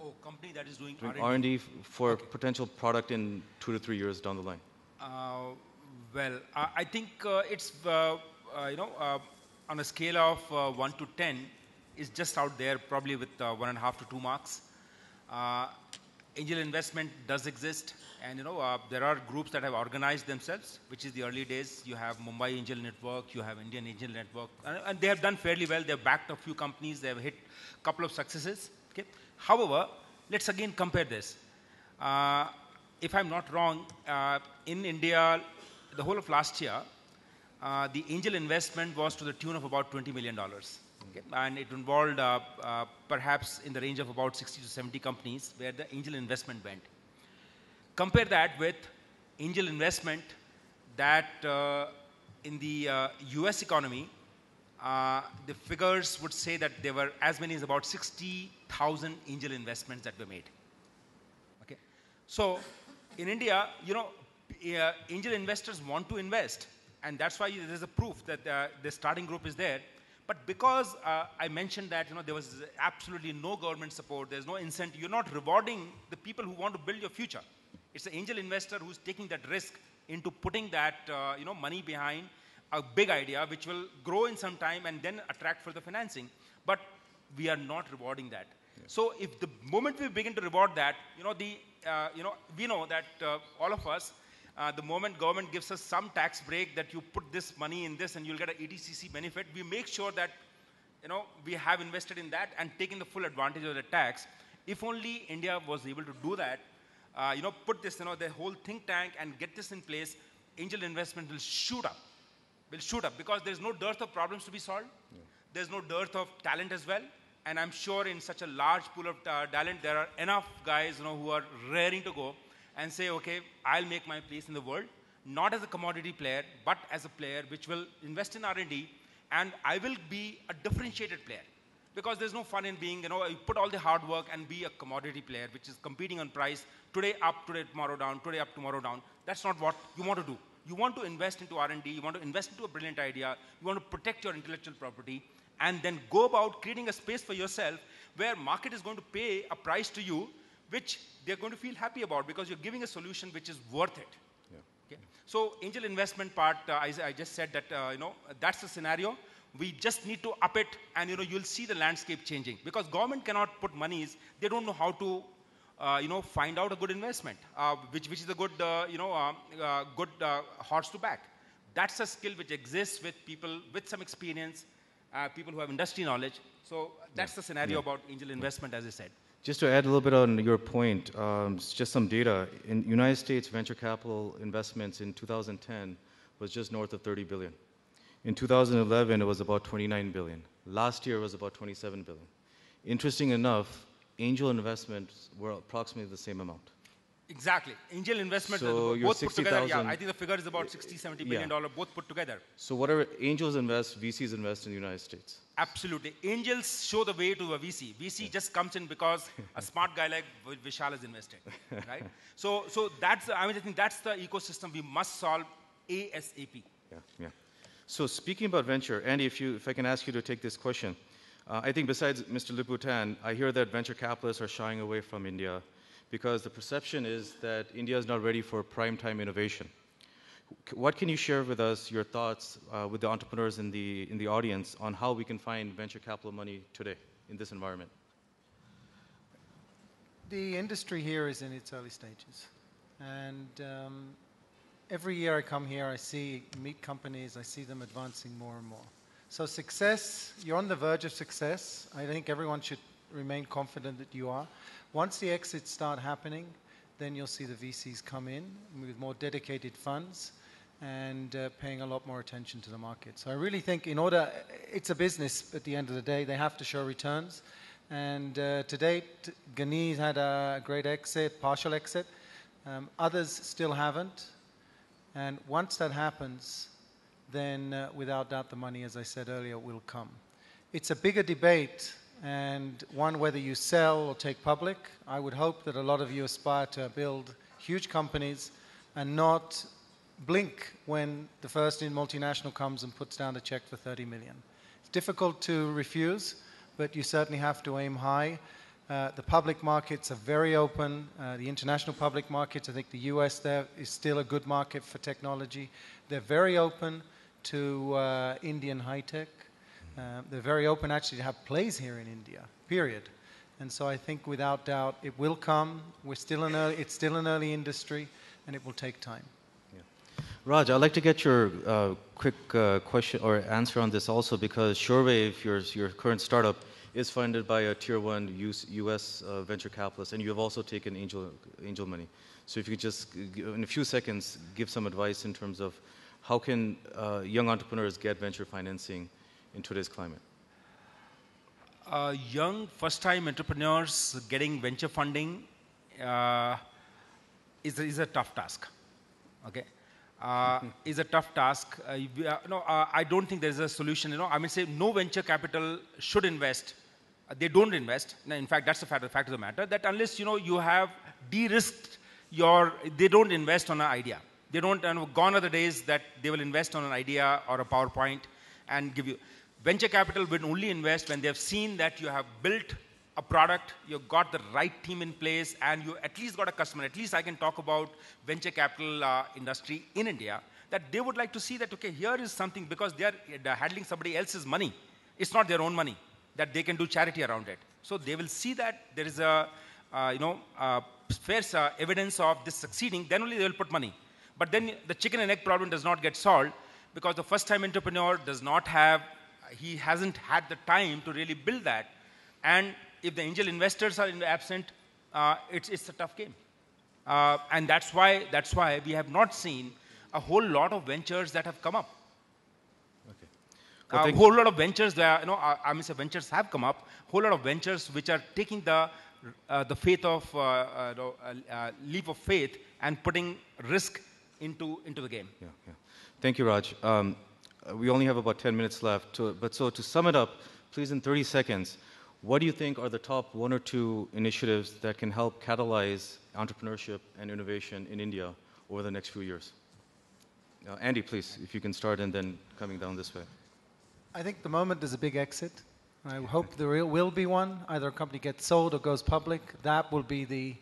Oh, company that is doing R&D? R&D for potential product in 2 to 3 years down the line. Well, I think it's, on a scale of 1 to 10, is just out there, probably with 1.5 to 2 marks. Angel investment does exist, and there are groups that have organized themselves, which is the early days. You have Mumbai Angel Network, you have Indian Angel Network, and they have done fairly well. They've backed a few companies, they have hit a couple of successes. Okay. However, let's again compare this. If I'm not wrong, in India, the whole of last year, the angel investment was to the tune of about $20 million. Okay. And it involved perhaps in the range of about 60 to 70 companies where the angel investment went. Compare that with angel investment that in the US economy, the figures would say that there were as many as about 60,000 angel investments that were made. Okay. So in India, angel investors want to invest, and that's why there's a proof that the starting group is there. But because I mentioned that there was absolutely no government support, there's no incentive, you're not rewarding the people who want to build your future. It's an angel investor who's taking that risk into putting that money behind a big idea which will grow in some time and then attract further financing. But we are not rewarding that. Yeah. So if the moment we begin to reward that, we know that all of us, the moment government gives us some tax break that you put this money in this and you'll get an ETCC benefit, we make sure that we have invested in that and taken the full advantage of the tax. If only India was able to do that, put this, the whole think tank and get this in place, angel investment will shoot up. Because there's no dearth of problems to be solved. Yeah. There's no dearth of talent as well. And I'm sure in such a large pool of talent, there are enough guys who are raring to go and say, okay, I'll make my place in the world, not as a commodity player, but as a player which will invest in R&D, and I will be a differentiated player. Because there's no fun in being, you put all the hard work and be a commodity player, which is competing on price, today up, today tomorrow down, today up, tomorrow down. That's not what you want to do. You want to invest into R&D, you want to invest into a brilliant idea, you want to protect your intellectual property, and then go about creating a space for yourself where market is going to pay a price to you, which they're going to feel happy about because you're giving a solution which is worth it. Yeah. Okay? So angel investment part, I just said that, that's the scenario. We just need to up it, and you'll see the landscape changing because government cannot put monies. They don't know how to find out a good investment, which is a good, good horse to back. That's a skill which exists with people with some experience, people who have industry knowledge. So that's the scenario about angel investment, as I said. Just to add a little bit on your point, just some data. In United States, venture capital investments in 2010 was just north of 30 billion. In 2011, it was about 29 billion. Last year, it was about 27 billion. Interesting enough, angel investments were approximately the same amount. Exactly. Angel investment, so both put together, I think the figure is about $60-70 billion, both put together. So whatever angels invest, VCs invest in the United States. Absolutely. Angels show the way to a VC. VC just comes in because a smart guy like Vishal has invested, right? So that's, I think that's the ecosystem we must solve ASAP. Yeah. So speaking about venture, Andy, if I can ask you to take this question. I think besides Mr. Liputan, I hear that venture capitalists are shying away from India because the perception is that India is not ready for prime time innovation. What can you share with us, your thoughts with the entrepreneurs in the audience on how we can find venture capital money today in this environment? The industry here is in its early stages. And every year I come here, I meet companies, I see them advancing more and more. So success, you're on the verge of success. I think everyone should remain confident that you are. Once the exits start happening, then you'll see the VCs come in with more dedicated funds and paying a lot more attention to the market. So I really think it's a business at the end of the day. They have to show returns. And to date, Ghanis had a great exit, partial exit. Others still haven't. And once that happens, then without doubt the money, as I said earlier, will come. It's a bigger debate, and one whether you sell or take public. I would hope that a lot of you aspire to build huge companies and not blink when the first multinational comes and puts down a check for 30 million. It's difficult to refuse, but you certainly have to aim high. The public markets are very open. The international public markets, I think the US there is still a good market for technology. They're very open to Indian high-tech. They're very open actually to have plays here in India, period. And so I think without doubt it will come. It's still an early industry, and it will take time. Yeah. Raj, I'd like to get your quick question or answer on this also, because SureWave, your current startup, is funded by a tier 1 US venture capitalist, and you have also taken angel money. So if you could just, in a few seconds, give some advice in terms of how can young entrepreneurs get venture financing in today's climate? Young first-time entrepreneurs getting venture funding is a tough task. Okay, is a tough task. I don't think there's a solution. I mean, say no venture capital should invest. They don't invest. In fact, that's the fact of the matter. That unless you have de-risked they don't invest on an idea. They don't. Gone are the days that they will invest on an idea or a PowerPoint and give you. Venture capital will only invest when they have seen that you have built a product, you've got the right team in place, and you at least got a customer. At least I can talk about venture capital industry in India, that they would like to see that, okay, here is something, because they're handling somebody else's money. It's not their own money, that they can do charity around it. So they will see that there is a fair evidence of this succeeding, then only they will put money. But then the chicken and egg problem does not get solved, because the first-time entrepreneur he hasn't had the time to really build that. And if the angel investors are absent, it's a tough game. And that's why we have not seen a whole lot of ventures that have come up. Okay. Well, a whole lot of ventures ventures have come up. A whole lot of ventures which are taking the faith of leap of faith and putting risk into the game. Yeah. Thank you, Raj. We only have about 10 minutes left. So to sum it up, please, in 30 seconds, what do you think are the top 1 or 2 initiatives that can help catalyze entrepreneurship and innovation in India over the next few years? Andy, please, if you can start, and then coming down this way. I think the moment there's a big exit. I hope there will be one. Either a company gets sold or goes public. That will be the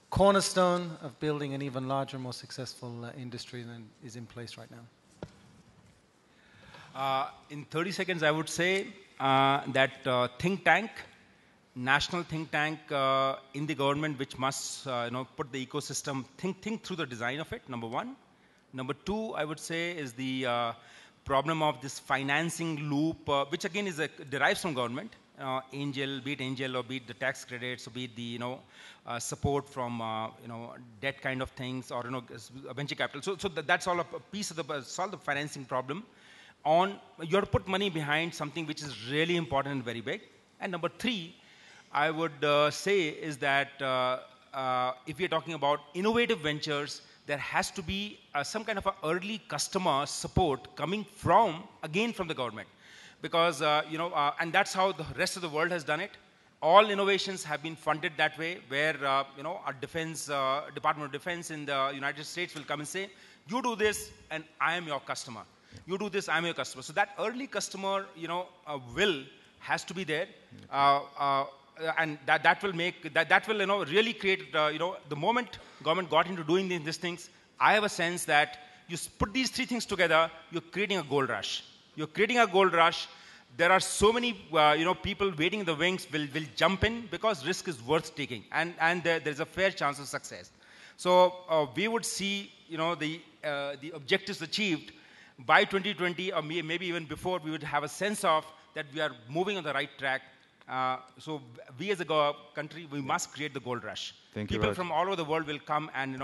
cornerstone of building an even larger, more successful industry than is in place right now. In 30 seconds, I would say that national think tank in the government, which must put the ecosystem, think through the design of it, number 1. Number 2, I would say, is the problem of this financing loop, which again derives from government, be it angel or be it the tax credits, or be it the support from debt kind of things, or venture capital. So that's all a piece of solve the financing problem. You have to put money behind something which is really important and very big. And number 3, I would say is that if we are talking about innovative ventures, there has to be some kind of a early customer support coming from the government, because and that's how the rest of the world has done it. All innovations have been funded that way, where our Department of Defense in the United States will come and say, you do this and I am your customer. You do this, I'm your customer. So that early customer, will has to be there, and that will really create. The moment government got into doing these things, I have a sense that you put these 3 things together, you're creating a gold rush. There are so many people waiting in the wings will jump in, because risk is worth taking, and there's a fair chance of success. So we would see the objectives achieved by 2020, or maybe even before. We would have a sense of that we are moving on the right track. So we as a country, we must create the gold rush. Thank you, People Raj. from all over the world will come and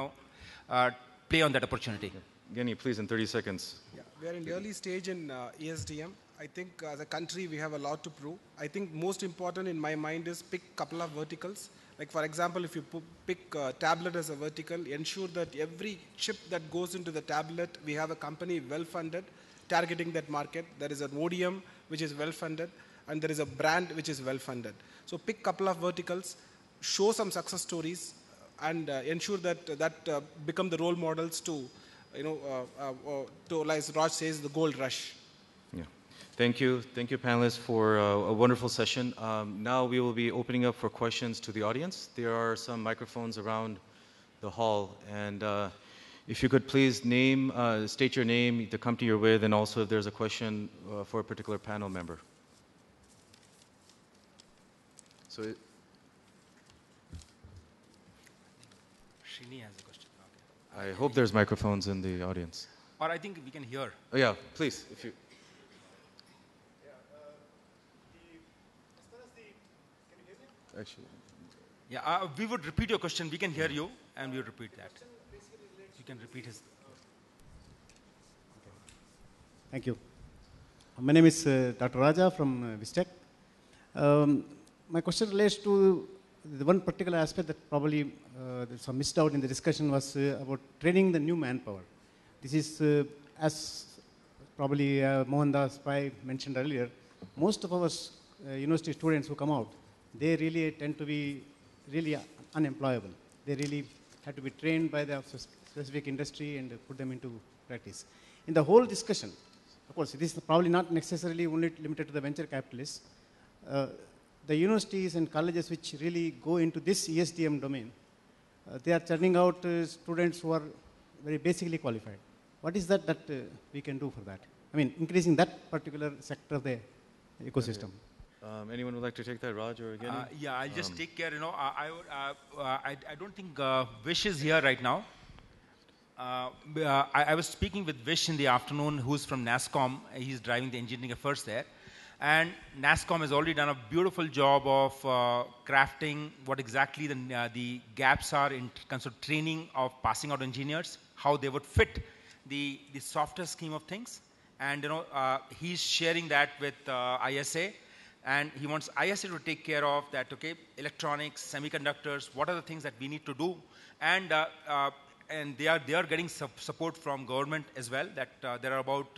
play on that opportunity. Gani, please, in 30 seconds. Yeah, we are in the early stage in ESDM. I think as a country we have a lot to prove. I think most important in my mind is pick a couple of verticals. Like for example, if you pick tablet as a vertical, ensure that every chip that goes into the tablet, we have a company well-funded, targeting that market. There is an ODM which is well-funded, and there is a brand which is well-funded. So pick a couple of verticals, show some success stories, and ensure that become the role models to, as Raj says, the gold rush. Yeah. Thank you, panelists, for a wonderful session. Now we will be opening up for questions to the audience. There are some microphones around the hall, and if you could please state your name, the company you're with, and also if there's a question for a particular panel member. So, Srini has a question. Okay. I hope there's microphones in the audience. Or I think we can hear. Oh yeah, please, if you. Actually. Yeah, we would repeat your question. We can hear you, and we would repeat that. You can repeat his. Thank you. My name is Dr. Raja from Vistec. My question relates to the one particular aspect that probably that's missed out in the discussion was about training the new manpower. This is, as probably Mohandas Pai mentioned earlier, most of our university students who come out, they really tend to be really unemployable. They really have to be trained by the specific industry and put them into practice. In the whole discussion, of course, this is probably not necessarily only limited to the venture capitalists. The universities and colleges which really go into this ESDM domain, they are churning out students who are very basically qualified. What is that we can do for that? I mean, increasing that particular sector of the ecosystem. Anyone would like to take that, Raj or again? Yeah, I'll just take care. I don't think Vish is here right now. I was speaking with Vish in the afternoon, who's from NASSCOM. He's driving the engineering efforts there. And NASSCOM has already done a beautiful job of crafting what exactly the gaps are in terms of training of passing out engineers, how they would fit the softer scheme of things. And he's sharing that with IESA. And he wants IESA to take care of that, okay, electronics, semiconductors, what are the things that we need to do. And they are getting support from government as well, that there are about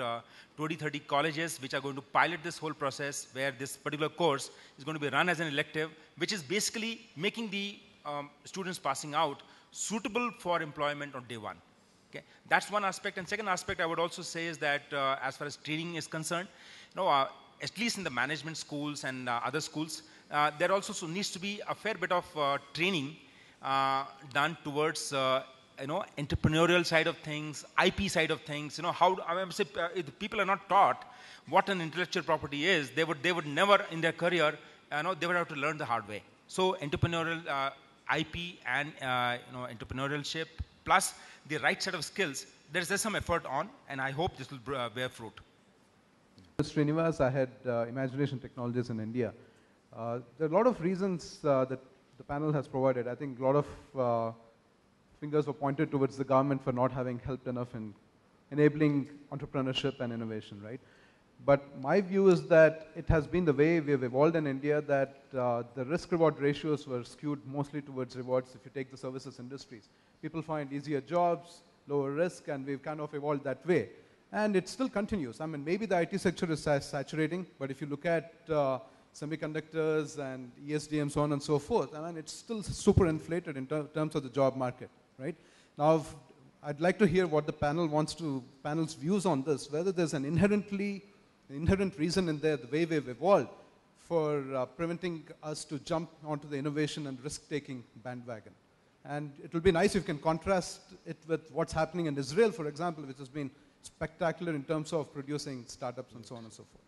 20-30 colleges which are going to pilot this whole process, where this particular course is going to be run as an elective, which is basically making the students passing out suitable for employment on day one. Okay? That's one aspect. And second aspect I would also say is that as far as training is concerned, at least in the management schools and other schools, there also needs to be a fair bit of training done towards entrepreneurial side of things, IP side of things. How I would say if people are not taught what an intellectual property is, they would never in their career, they would have to learn the hard way. So entrepreneurial IP and entrepreneurship plus the right set of skills, there's some effort on, and I hope this will bear fruit. Srinivas, I had Imagination Technologies in India. There are a lot of reasons that the panel has provided. I think a lot of fingers were pointed towards the government for not having helped enough in enabling entrepreneurship and innovation, right? But my view is that it has been the way we have evolved in India that the risk-reward ratios were skewed mostly towards rewards if you take the services industries. People find easier jobs, lower risk, and we've kind of evolved that way. And it still continues. I mean, maybe the IT sector is saturating, but if you look at semiconductors and ESDM, so on and so forth, I mean, it's still super inflated in terms of the job market, right? Now, I'd like to hear what the panel's views on this, whether there's an inherent reason in there, the way we've evolved, for preventing us to jump onto the innovation and risk-taking bandwagon. And it will be nice if you can contrast it with what's happening in Israel, for example, which has been spectacular in terms of producing startups and so on and so forth.